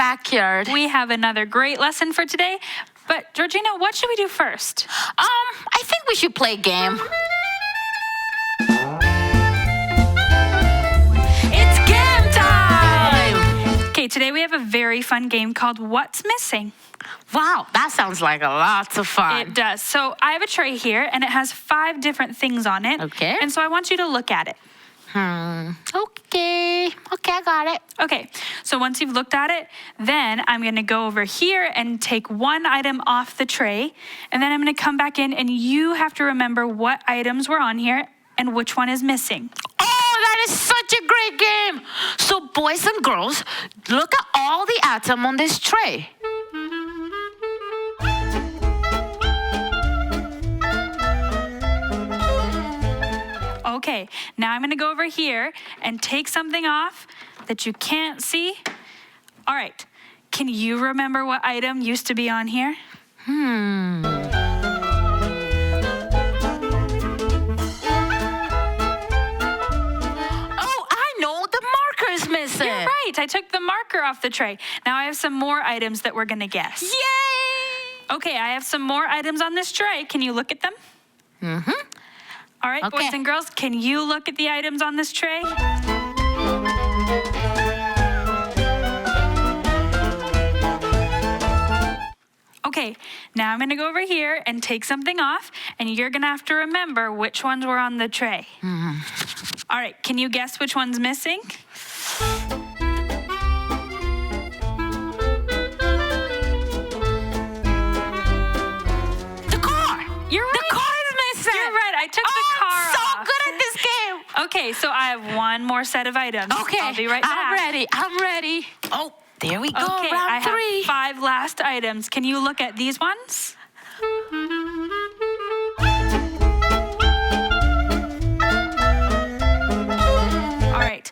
backyard. We have another great lesson for today. But Georgina, what should we do first? I think we should play a game. It's game time! Okay, today we have a very fun game called What's Missing? Wow, that sounds like a lot of fun. It does. So I have a tray here, and it has 5 different things on it. Okay. And so I want you to look at it. Okay, I got it. Okay, so once you've looked at it, then I'm going to go over here and take one item off the tray, and then I'm going to come back in, and you have to remember what items were on here and which one is missing. Oh, that is such a great game. So boys and girls, look at all the items on this tray. Okay, now I'm going to go over here and take something off that you can't see. All right, can you remember what item used to be on here? Oh, I know, the marker is missing. You're right, I took the marker off the tray. Now I have some more items that we're going to guess. Yay! Okay, I have some more items on this tray. Can you look at them? All right, Okay. boys and girls, can you look at the items on this tray? Okay, now I'm going to go over here and take something off, and you're going to have to remember which ones were on the tray. All right, can you guess which one's missing? The car. You're right. The car is missing. You're right, I took the car I'm so off. good at this game. Okay, so I have one more set of items. Okay, I'll be right back. I'm ready. Oh, there we go, Okay, I round 3. have 5 last items. Can you look at these ones? All right,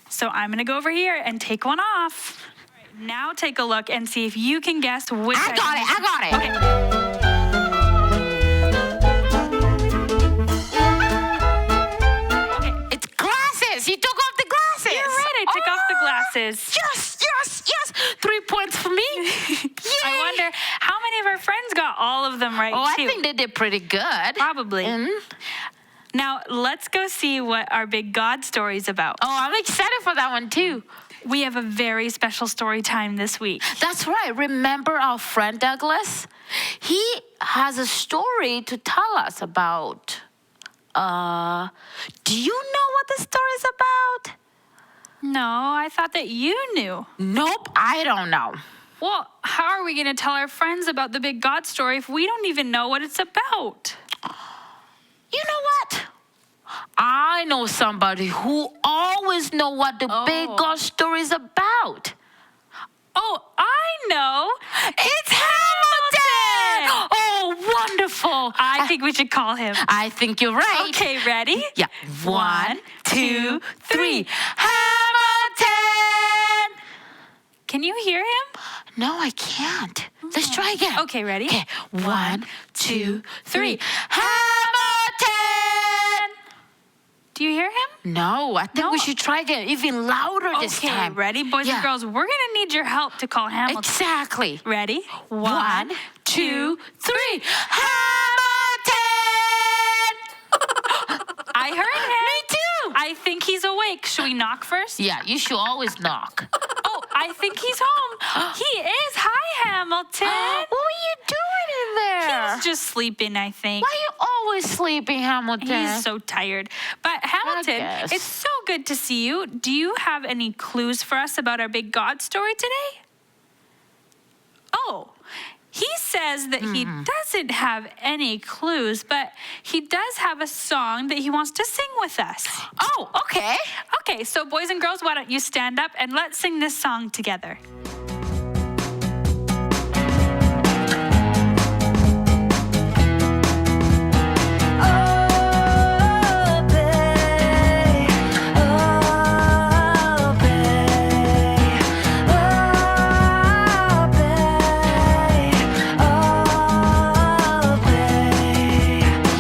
so I'm gonna go over here and take one off. All right, now take a look and see if you can guess which I got it. Okay. Okay. It's glasses. You took off the glasses. You're right, I took off the glasses. Yes. 3 points for me. Yay. I wonder how many of our friends got all of them right, Oh, I too. think they did pretty good. Probably. Now, let's go see what our big God story is about. Oh, I'm excited for that one too. We have a very special story time this week. That's right. Remember our friend Douglas? He has a story to tell us about. Do you know what the story is about? No, I thought that you knew. Nope, I don't know. Well, how are we going to tell our friends about the big God story if we don't even know what it's about? You know what? I know somebody who always know what the big God story is about. Oh, I know. It's Hamilton! Oh, wonderful. I think we should call him. I think you're right. Okay, ready? Yeah. 1, 2, 3. Hamilton! Can you hear him? No, I can't. Let's try again. Okay, ready? Okay. 1, 2, 3. Hamilton! Do you hear him? No, I think No. we should try again, even louder this Okay, time. ready? Boys and Yeah. girls, we're going to need your help to call Hamilton. Exactly. Ready? 1, 2, 3. Hamilton! I heard him. Me too. I think he's awake. Should we knock first? Yeah, you should always knock. Oh, I think he's home. He is. Hi, Hamilton. What were you doing in there? He's just sleeping, I think. Why are you always sleeping, Hamilton? He's so tired. But Hamilton, guess. it's so good to see you. Do you have any clues for us about our big God story today? Oh, he says that he doesn't have any clues, but he does have a song that he wants to sing with us. Oh, okay. Okay, so boys and girls, why don't you stand up and let's sing this song together.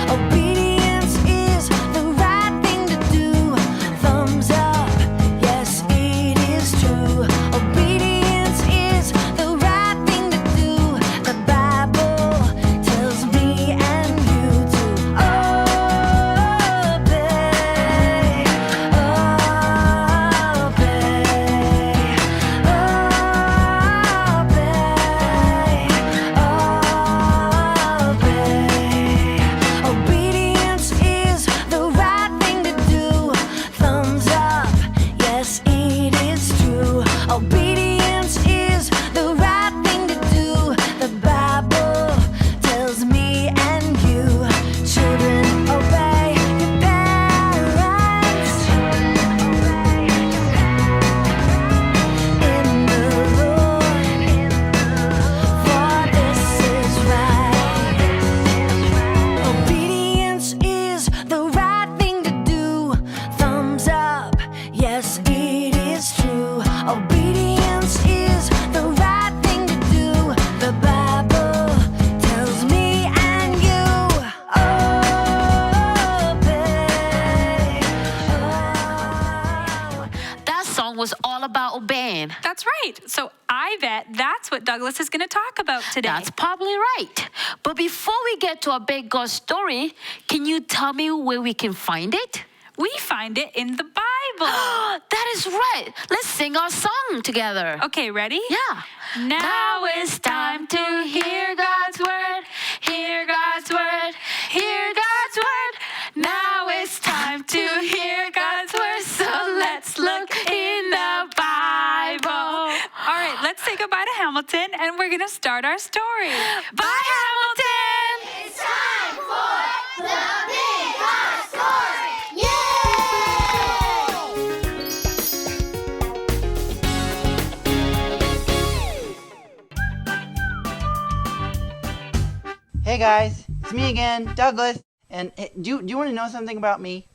Obedience is the right thing to do. Thumbs up, yes, it is true. Obedience right. So I bet that's what Douglas is going to talk about today. That's probably right. But before we get to our big God story, can you tell me where we can find it? We find it in the Bible. That is right. Let's sing our song together. Okay, ready? Yeah. Now it's time to hear God's word. Hear God's word. Hear God's word. Now it's time to hear God's word. So let's look in the Bible. All right, let's say goodbye to Hamilton, and we're going to start our story. Bye, Hamilton. It's time for the Big God Story! Hey guys, it's me again, Douglas. And do you want to know something about me?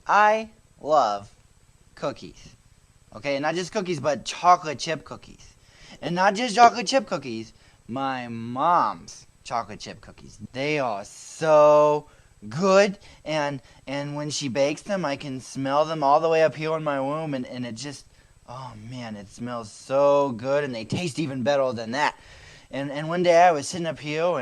I love cookies. Okay, and not just cookies, but chocolate chip cookies. And not just chocolate chip cookies, my mom's chocolate chip cookies. They are so good, and when she bakes them, I can smell them all the way up here in my womb, and it just, oh man, it smells so good, and they taste even better than that. And one day I was sitting up here,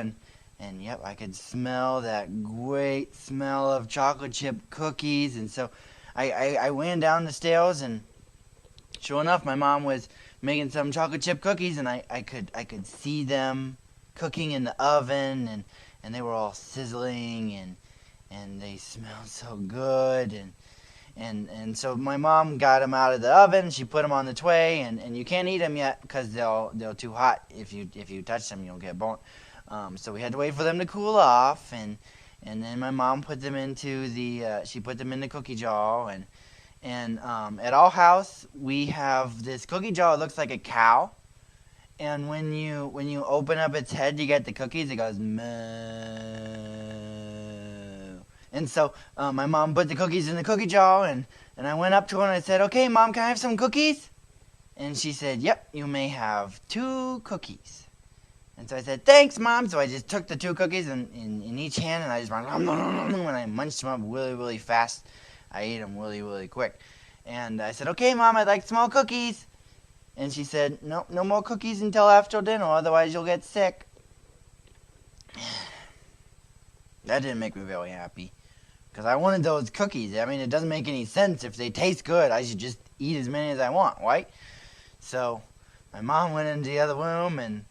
and yep, I could smell that great smell of chocolate chip cookies. And so I went down the stairs, and sure enough, my mom was making some chocolate chip cookies, and I could see them cooking in the oven, and they were all sizzling, and they smelled so good. And so my mom got them out of the oven. She put them on the tray, and you can't eat them yet because they're too hot. If you touch them, you'll get burnt. So we had to wait for them to cool off, and then my mom put them into she put them in the cookie jar, and at our house we have this cookie jar that looks like a cow, and when you open up its head to get the cookies, it goes moo. And so my mom put the cookies in the cookie jar, and I went up to her and I said, "Okay, Mom, can I have some cookies?" And she said, "Yep, you may have 2 cookies." And so I said, "Thanks, Mom." So I just took the 2 cookies in each hand, and I just went, when I munched them up really, really fast. I ate them really, really quick. And I said, "Okay, Mom, I'd like small cookies." And she said, "Nope, no more cookies until after dinner, otherwise you'll get sick." That didn't make me very happy, because I wanted those cookies. I mean, it doesn't make any sense. If they taste good, I should just eat as many as I want, right? So my mom went into the other room, and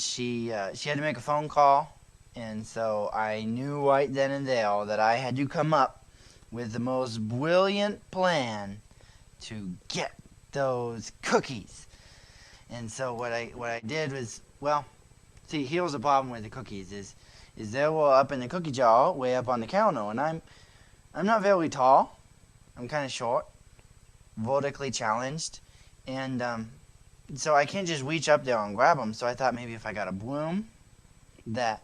she had to make a phone call, and so I knew right then and there that I had to come up with the most brilliant plan to get those cookies. And so what I did was, well, see, here's the problem with the cookies is they were up in the cookie jar, way up on the counter, and I'm not very tall. I'm kind of short, vertically challenged, and so I can't just reach up there and grab them. So I thought maybe if I got a broom, the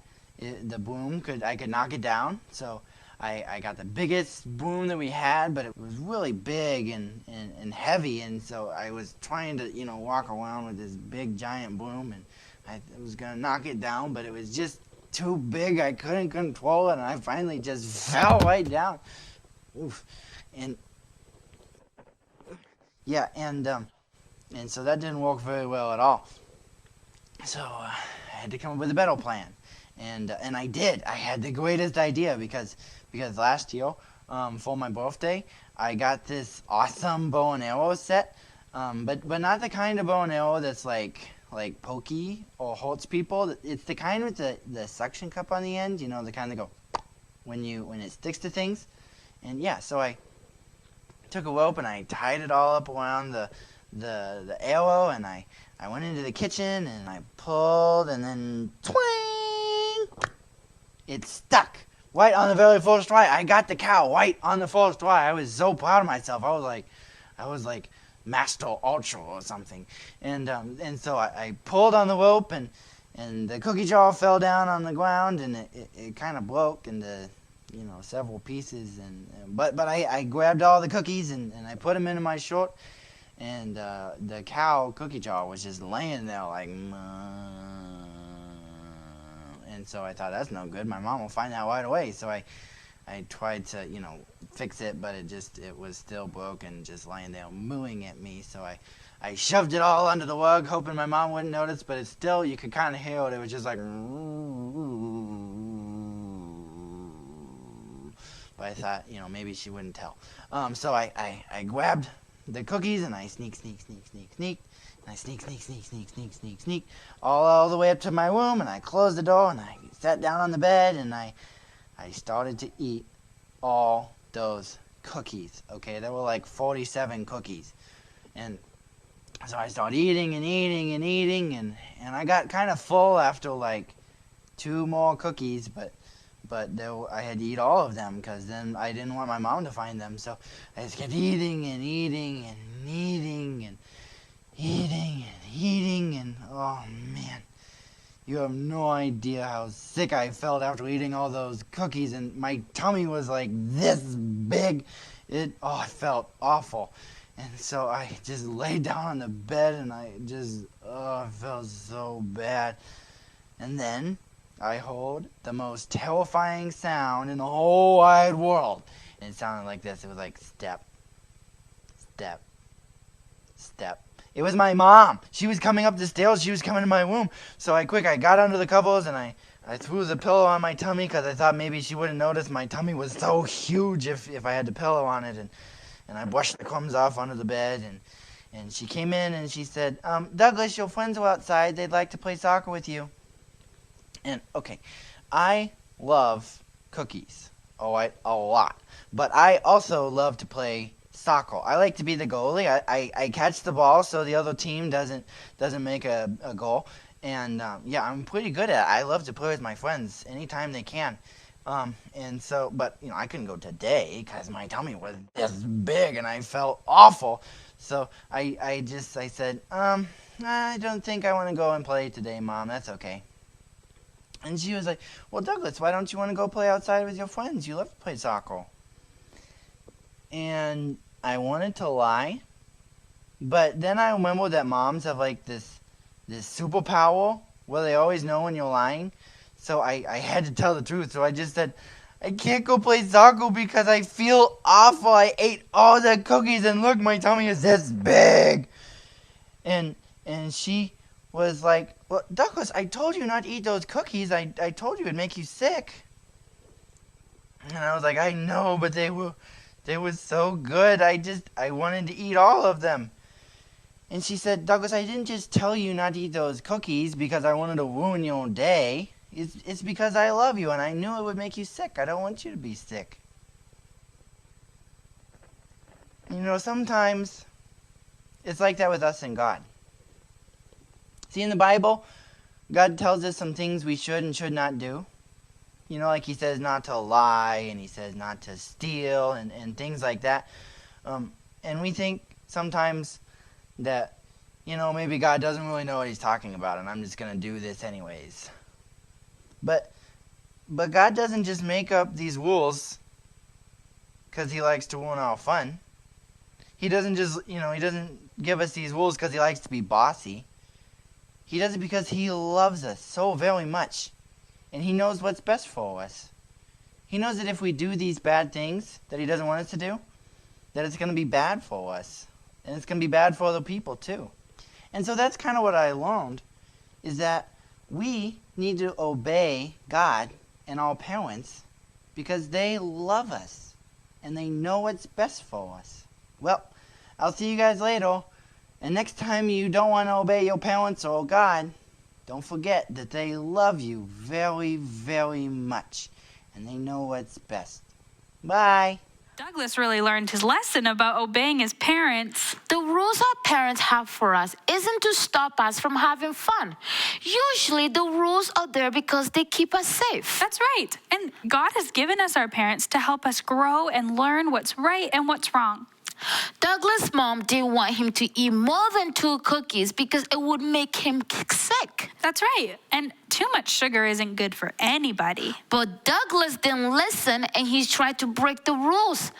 broom I could knock it down. So I got the biggest broom that we had, but it was really big and heavy, and so I was trying to walk around with this big giant broom, and I was gonna knock it down, but it was just too big. I couldn't control it, and I finally just fell right down. Oof. And yeah, and so that didn't work very well at all. So I had to come up with a better plan, and I did. I had the greatest idea because last year, for my birthday, I got this awesome bow and arrow set, but not the kind of bow and arrow that's like pokey or hurts people. It's the kind with the suction cup on the end, the kind that go when it sticks to things. And yeah, so I took a rope and I tied it all up around the arrow, and I went into the kitchen and I pulled, and then twing, it stuck right on the very first try. I got the cow right on the first try. I was so proud of myself. I was like Master Ultra or something. And so I pulled on the rope, and the cookie jar fell down on the ground, and it kind of broke into several pieces. But I grabbed all the cookies and I put them into my shirt, and the cow cookie jar was just laying there like, and so I thought, that's no good. My mom will find out right away. So I I tried to, fix it, but it was still broken, just lying there mooing at me. So I shoved it all under the rug, hoping my mom wouldn't notice, but it's still, you could kind of hear it. It was just like, but I thought, maybe she wouldn't tell. So I grabbed the cookies and I sneak, and I sneak, all the way up to my room, and I closed the door and I sat down on the bed and I started to eat all those cookies. Okay, there were like 47 cookies, and so I started eating and I got kind of full after like 2 more cookies, but I had to eat all of them because then I didn't want my mom to find them. So I just kept eating and oh man, you have no idea how sick I felt after eating all those cookies, and my tummy was like this big. It felt awful. And so I just lay down on the bed and I felt so bad. And then I heard the most terrifying sound in the whole wide world. And it sounded like this. It was like step, step, step. It was my mom. She was coming up the stairs. She was coming to my room. So I got under the covers and I threw the pillow on my tummy because I thought maybe she wouldn't notice. My tummy was so huge if I had the pillow on it. And I brushed the crumbs off under the bed, and she came in and she said, Douglas, your friends are outside. They'd like to play soccer with you. And, okay, I love cookies, a lot. But I also love to play soccer. I like to be the goalie. I catch the ball so the other team doesn't make a goal. And, I'm pretty good at it. I love to play with my friends anytime they can. And so, but, I couldn't go today because my tummy was this big and I felt awful. So I said, I don't think I want to go and play today, Mom. That's okay. And she was like, well, Douglas, why don't you want to go play outside with your friends? You love to play soccer. And I wanted to lie, but then I remembered that moms have like this superpower where they always know when you're lying. So I had to tell the truth. So I just said, I can't go play soccer because I feel awful. I ate all the cookies and look, my tummy is this big. And she was like, well, Douglas, I told you not to eat those cookies. I told you it'd make you sick. And I was like, I know, but they were so good. I wanted to eat all of them. And she said, Douglas, I didn't just tell you not to eat those cookies because I wanted to ruin your day. It's because I love you and I knew it would make you sick. I don't want you to be sick. Sometimes it's like that with us and God. See, in the Bible, God tells us some things we should and should not do. Like he says not to lie and he says not to steal and things like that. And we think sometimes that, maybe God doesn't really know what he's talking about and I'm just going to do this anyways. But God doesn't just make up these rules because he likes to ruin our fun. He doesn't just, he doesn't give us these rules because he likes to be bossy. He does it because he loves us so very much. And he knows what's best for us. He knows that if we do these bad things that he doesn't want us to do, that it's going to be bad for us. And it's going to be bad for other people too. And so that's kind of what I learned, is that we need to obey God and our parents because they love us and they know what's best for us. Well, I'll see you guys later. And next time you don't want to obey your parents or God, don't forget that they love you very, very much and they know what's best. Bye. Douglas really learned his lesson about obeying his parents. The rules our parents have for us isn't to stop us from having fun. Usually the rules are there because they keep us safe. That's right. And God has given us our parents to help us grow and learn what's right and what's wrong. Douglas' mom didn't want him to eat more than 2 cookies because it would make him sick. That's right. And too much sugar isn't good for anybody. But Douglas didn't listen and he tried to break the rules.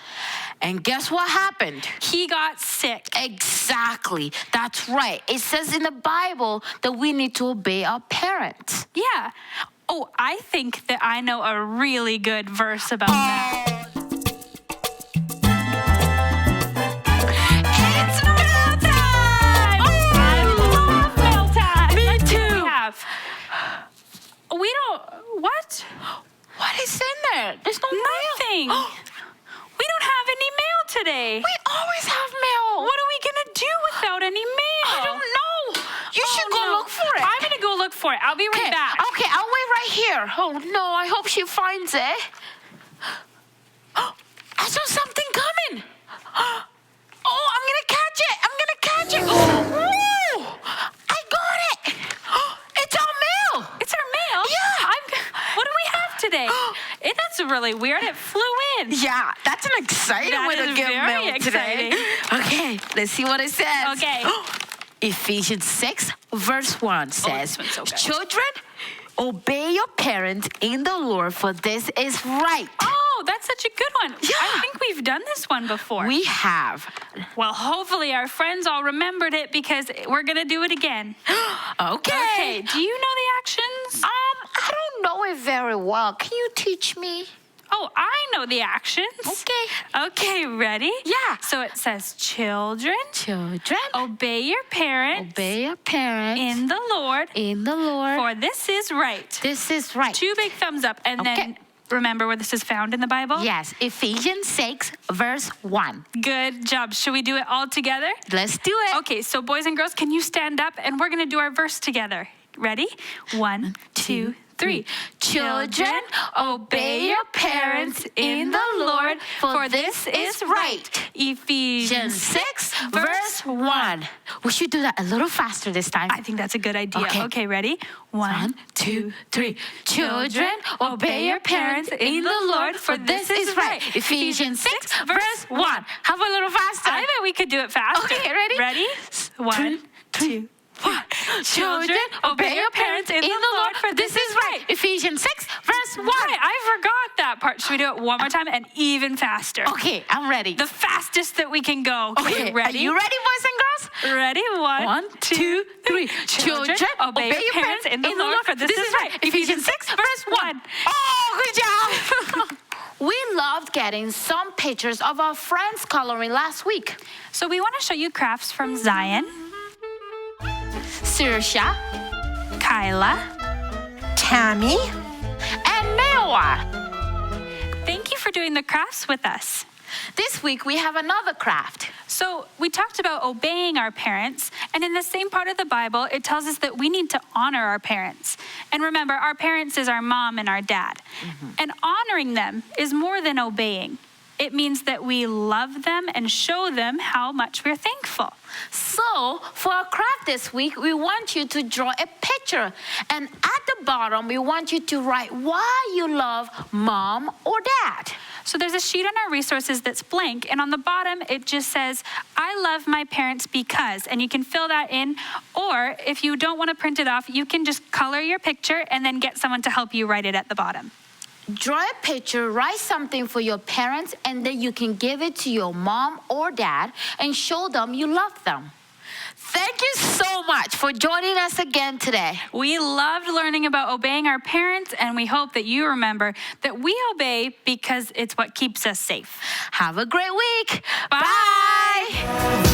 And guess what happened? He got sick. Exactly. That's right. It says in the Bible that we need to obey our parents. Yeah. Oh, I think that I know a really good verse about that. It's mail time! I love mail time! Me Let's see too. what we don't, what? What is in there? There's no Nothing. mail. We don't have any mail today. We always have mail. What are we gonna do without any mail? I don't know. You Oh, should go no. look for it. I'm gonna go look for it. I'll be right back. Okay, I'll wait right here. Oh no, I hope she finds it. I saw something coming. Oh, I'm gonna catch it. I'm gonna catch it. Woo! I got it. It's our mail. It's our mail? Yeah. What do we have today? That's really weird. It flew in. Yeah, that's an exciting That way to is get very mail today. Okay, let's see what it says. Okay. Ephesians 6, verse 1 says, this one's so good. Children, obey your parents in the Lord, for this is right. Oh, that's such a good one. Yeah. I think we've done this one before. We have. Well, hopefully our friends all remembered it because we're going to do it again. Okay. Do you know the actions? I don't know it very well. Can you teach me? Oh, I know the actions. Okay. Okay, ready? Yeah. So it says, children, Children, obey your parents obey your parents in the Lord, in the Lord. for this is right. This is right. 2 big thumbs up. And Okay. then remember where this is found in the Bible? Yes, Ephesians 6, verse 1. Good job. Should we do it all together? Let's do it. Okay, so boys and girls, can you stand up and we're going to do our verse together? Ready? 1, 2, 3. Children, obey your parents in the Lord, for this is right. Ephesians 6, verse 1. We should do that a little faster this time. I think that's a good idea. Okay, ready? 1, 2, 3. Children, obey your parents in the Lord, for this is right. Ephesians 6, verse 1. How about a little faster? I bet we could do it faster. Okay, ready? Ready? 1, 2, 1. Children, obey your parents in the Lord, for this is right. Ephesians 6, verse 1. Right, I forgot that part. Should we do it one more time and even faster? Okay, I'm ready. The fastest that we can go. Okay, ready? Are you ready, boys and girls? Ready? 1, 2, 3. Children, obey your parents in the Lord, for this is right. Ephesians 6, verse 1. Oh, good job. We loved getting some pictures of our friends coloring last week. So we want to show you crafts from Zion, Saoirse, Kyla, Tammy, and Mewa. thank you for doing the crafts with us. This week we have another craft. So we talked about obeying our parents, and in the same part of the Bible, it tells us that we need to honor our parents. And remember, our parents is our mom and our dad. And honoring them is more than obeying. It means that we love them and show them how much we're thankful. So, for our craft this week, we want you to draw a picture. And at the bottom, we want you to write why you love mom or dad. So there's a sheet on our resources that's blank, and on the bottom it just says, I love my parents because, and you can fill that in, or if you don't want to print it off, you can just color your picture and then get someone to help you write it at the bottom. Draw a picture, write something for your parents, and then you can give it to your mom or dad and show them you love them. Thank you so much for joining us again today. We loved learning about obeying our parents, and we hope that you remember that we obey because it's what keeps us safe. Have a great week. Bye.